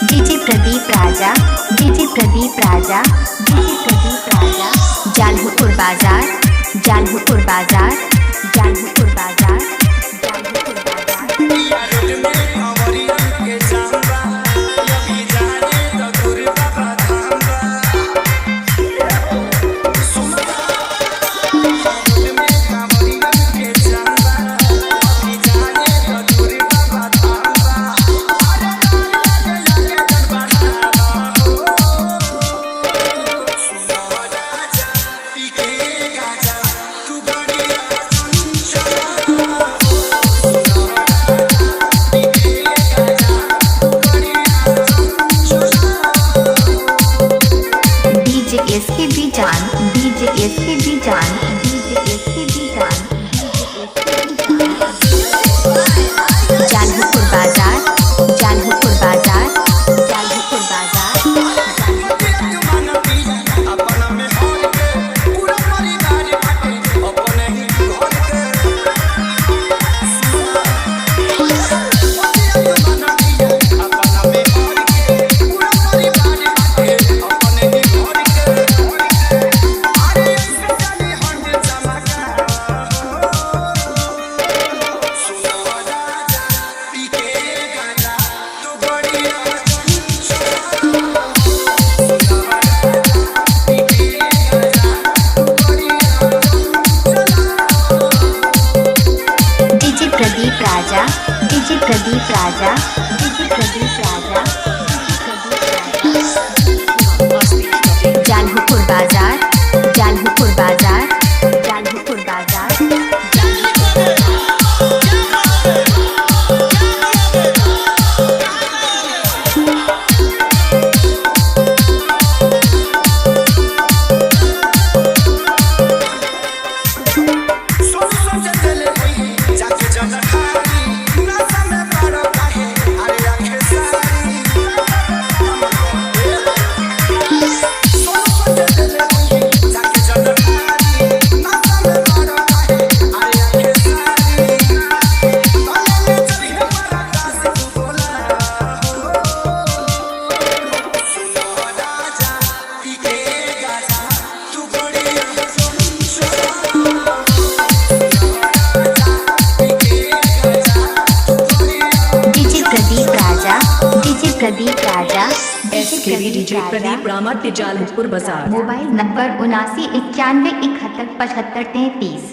DJ Pradeep Raja, DJ Pradeep Raja, DJ Pradeep Raja, Jalhupur बाजार, जालहुपुर बाजार, जालहुपुर बाजार, जालहुपुर इसके भी जान, डीजे इसके भी जान, डीजे इसके भी जान, जालहुपुर बाजार, जालहुपुर बाजार, जालहुपुर बाजार। प्रदीप राजा, डीजे प्रदीप राजा, डीजे प्रदीप राजा, जालहुपुर बाजार, जालहुपुर बाजार, जालहुपुर बाजार। Pradeep Raja, SKV DJ Pradeep Ramat Jalhupur बाजार। Mobile number 7991717533।